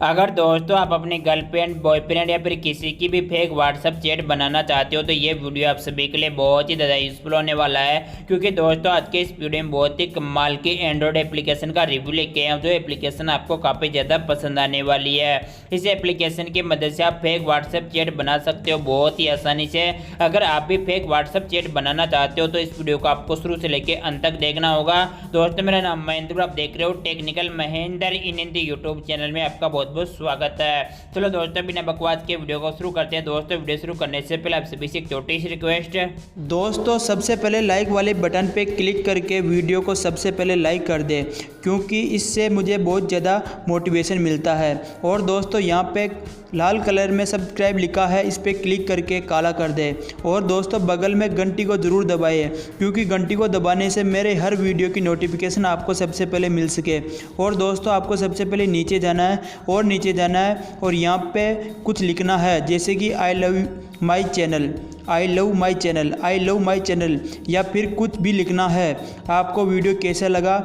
अगर दोस्तों आप अपनी गर्लफ्रेंड बॉयफ्रेंड या फिर किसी की भी फेक व्हाट्सएप चैट बनाना चाहते हो तो ये वीडियो आप सभी के लिए बहुत ही ज़्यादा यूजफुल होने वाला है। क्योंकि दोस्तों आज के इस वीडियो में बहुत ही कमाल की एंड्रॉयड एप्लीकेशन का रिव्यू लेके आए, जो एप्लीकेशन आपको काफ़ी ज़्यादा पसंद आने वाली है। इस एप्लीकेशन की मदद से आप फेक व्हाट्सएप चैट बना सकते हो बहुत ही आसानी से। अगर आप भी फेक व्हाट्सएप चैट बनाना चाहते हो तो इस वीडियो को आपको शुरू से लेकर अंत तक देखना होगा। दोस्तों मेरा नाम महेंद्र, आप देख रहे हो टेक्निकल महेंदर इन हिंदी यूट्यूब चैनल में आपका बहुत बहुत स्वागत है। चलो दोस्तों बिना बकवास के वीडियो को शुरू करते हैं। दोस्तों वीडियो शुरू करने से पहले आप सभी से एक छोटी सी रिक्वेस्ट है। दोस्तों सबसे पहले लाइक वाले बटन पे क्लिक करके वीडियो को सबसे पहले लाइक कर दे, क्योंकि इससे मुझे बहुत ज़्यादा मोटिवेशन मिलता है। और दोस्तों यहाँ पे लाल कलर में सब्सक्राइब लिखा है, इस पर क्लिक करके काला कर दे। और दोस्तों बगल में घंटी को ज़रूर दबाइए, क्योंकि घंटी को दबाने से मेरे हर वीडियो की नोटिफिकेशन आपको सबसे पहले मिल सके। और दोस्तों आपको सबसे पहले नीचे जाना है और नीचे जाना है और यहाँ पे कुछ लिखना है, जैसे कि I love my channel, I love my channel, I love my channel, या फिर कुछ भी लिखना है। आपको वीडियो कैसा लगा,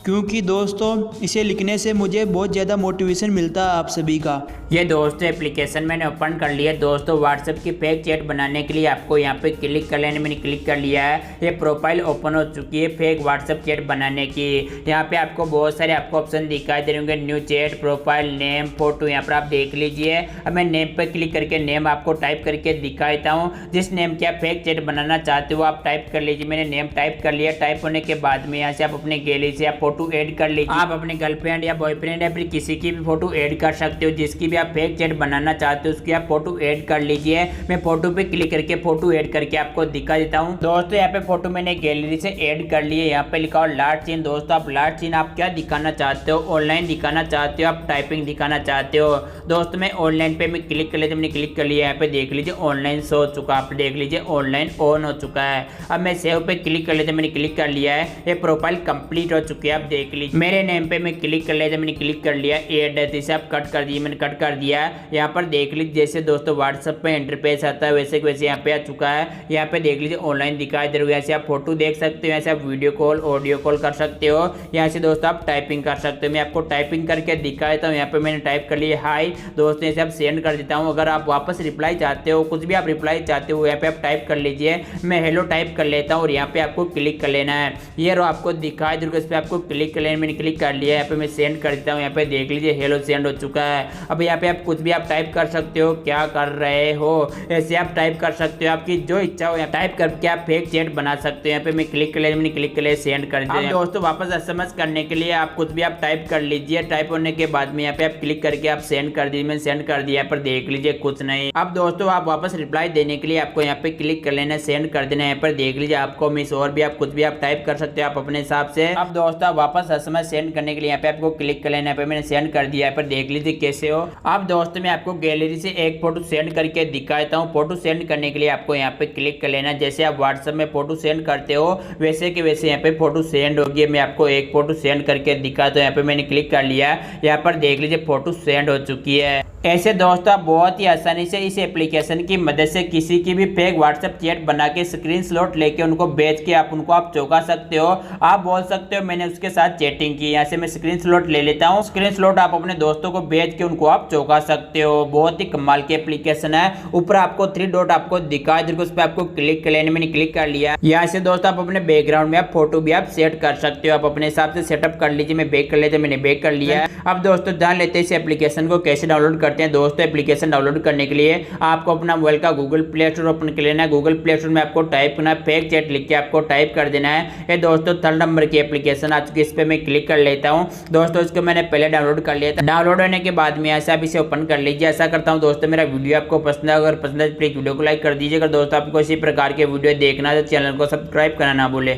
क्योंकि दोस्तों इसे लिखने से मुझे बहुत ज़्यादा मोटिवेशन मिलता है आप सभी का। ये दोस्तों एप्लीकेशन मैंने ओपन कर लिया है। दोस्तों व्हाट्सएप की फेक चैट बनाने के लिए आपको यहाँ पे क्लिक कर लेने, मैंने क्लिक कर लिया है। ये प्रोफाइल ओपन हो चुकी है फेक व्हाट्सएप चैट बनाने की। यहाँ पे आपको बहुत सारे आपको ऑप्शन दिखाई दे रहे होंगे, new chat, profile, name, photo. यहाँ पर आप देख लीजिए। अब मैं नेम पर क्लिक करके नेम आपको टाइप करके दिखा देता हूँ। जिस नेम की आप फेक चैट बनाना चाहते हो आप टाइप कर लीजिए। मैंने नेम टाइप कर लिया। टाइप होने के बाद में यहाँ से आप अपने गैलरी से आप फोटो ऐड कर लीजिए। आप अपने गर्लफ्रेंड या बॉयफ्रेंड या फिर किसी की भी फोटो ऐड कर सकते हो। जिसकी भी आप फेक चैट बनाना चाहते हो उसकी आप फोटो ऐड कर लीजिए। मैं फोटो पे क्लिक करके फोटो ऐड करके आपको दिखा देता हूँ। दोस्तों यहाँ पे फोटो मैंने गैलरी से ऐड कर लिए। यहाँ पे लिखा हो लास्ट सीन। दोस्तों आप लास्ट सीन आप क्या दिखाना चाहते हो, ऑनलाइन दिखाना चाहते हो, आप टाइपिंग दिखाना चाहते हो। दोस्तों मैं ऑनलाइन पे मैं क्लिक कर लेते, मैंने क्लिक कर लिया। यहाँ पे देख लीजिए ऑनलाइन शो हो चुका, आप देख लीजिए ऑनलाइन ऑन हो चुका है। अब मैं सेव पे क्लिक कर लेते, मैंने क्लिक कर लिया है। ये प्रोफाइल कंप्लीट हो चुकी है, आप देख लीजिए। मेरे नेम पे मैं क्लिक कर लेते, मैंने क्लिक कर लिया। एड इसे आप कट कर दिए, मैंने कट कर दिया। यहाँ पर देख लीजिए जैसे दोस्तों व्हाट्सएप पे इंटरफेस आता है वैसे वैसे यहाँ पे आ चुका है। यहाँ पे देख लीजिए ऑनलाइन दिखाई दे रहा है। यहाँ से आप फोटो देख सकते हो, यहाँ से आप वीडियो कॉल, ऑडियो कॉल कर सकते हो। यहाँ से दोस्तों आप टाइपिंग कर सकते हो। मैं आपको टाइपिंग करके दिखा देता हूँ। यहाँ पे मैंने टाइप कर लिया हाई। दोस्तों इसे आप सेंड कर देता हूँ। अगर आप वापस रिप्लाई चाहते हो, कुछ भी आप रिप्लाई चाहते हो, यहाँ पे आप टाइप कर लीजिए। मैं हेलो टाइप कर लेता हूँ और यहाँ पे आपको क्लिक कर लेना है। ये रो आपको दिखाई दे रहा है, इस पर आपको क्लिक कर लेना। मैंने क्लिक कर लिया। यहाँ पे मैं सेंड कर देता हूँ। यहाँ पे देख लीजिए हेलो सेंड हो चुका है। अब यहाँ पे आप कुछ भी आप टाइप कर सकते हो, क्या कर रहे हो ऐसे आप टाइप कर सकते हो। आपकी जो इच्छा हो यहाँ टाइप करके आप फेक चैट बना सकते हो। यहाँ पे मैं क्लिक कर लिया, मैंने क्लिक कर लिया, सेंड कर दिया। दोस्तों वापस एसएमएस करने के लिए आप कुछ भी आप टाइप कर लीजिए। टाइप होने के बाद में यहाँ पे आप क्लिक करके आप सेंड कर दीजिए। मैंने सेंड कर दिया। यहाँ पर देख लीजिए कुछ नहीं। अब दोस्तों आप वापस रिप्लाई देने के लिए आपको यहाँ पे क्लिक कर लेना, सेंड कर देना। यहाँ पर देख लीजिए आपको मिस और भी आप कुछ भी आप टाइप कर सकते हो आप अपने हिसाब से। अब दोस्तों आप वापस एसएमएस सेंड करने के लिए यहाँ पे आपको क्लिक कर लेना। यहाँ पे मैंने सेंड कर दिया। यहाँ पर देख लीजिए कैसे हो। अब दोस्तों मैं आपको गैलरी से एक फोटो सेंड करके दिखा देता हूँ। फोटो सेंड करने के लिए आपको यहाँ पे क्लिक कर लेना। जैसे आप व्हाट्सएप में फोटो सेंड करते हो वैसे के वैसे यहाँ पे फोटो सेंड होगी। मैं आपको एक फोटो सेंड करके दिखा तो यहाँ पे मैंने क्लिक कर लिया। यहाँ पर देख लीजिए फोटो सेंड हो चुकी है। ऐसे दोस्तों आप बहुत ही आसानी से इस एप्लीकेशन की मदद से किसी की भी फेक व्हाट्सएप चैट बना के स्क्रीनशॉट लेके उनको बेच के आप उनको आप चौंका सकते हो। आप बोल सकते हो मैंने उसके साथ चैटिंग की। यहाँ से मैं स्क्रीनशॉट ले लेता हूँ। स्क्रीनशॉट आप अपने दोस्तों को बेच के उनको आप चौंका सकते हो। बहुत ही कमाल की एप्लीकेशन है। ऊपर आपको 3 डॉट आपको दिखाई दे, उस पर आपको क्लिक कर लेने, मैंने क्लिक कर लिया। यहाँ से दोस्तों आप अपने बैकग्राउंड में आप फोटो भी आप सेट कर सकते हो। आप अपने हिसाब से सेटअप कर लीजिए। मैं बैक कर लेते, मैंने बैक कर लिया। अब दोस्तों जान लेते हैं इस एप्लीकेशन को कैसे डाउनलोड करते हैं। दोस्तों एप्लीकेशन डाउनलोड करने के लिए आपको अपना मोबाइल का गूगल प्ले स्टोर ओपन कर लेना है। गूगल प्ले स्टोर में आपको टाइप करना है फेक चैट लिख के आपको टाइप कर देना है। ये दोस्तों 3rd नंबर की एप्लीकेशन आ चुकी है। इस पर मैं क्लिक कर लेता हूँ। दोस्तों इसको मैंने पहले डाउनलोड कर लिया था। डाउनलोड होने के बाद में ऐसा आप इसे ओपन कर लीजिए। ऐसा करता हूँ दोस्तों मेरा वीडियो आपको पसंद है, अगर पसंद है प्लीज वीडियो को लाइक कर दीजिए। अगर दोस्तों आपको इसी प्रकार के वीडियो देखना है तो चैनल को सब्सक्राइब करना ना भूले।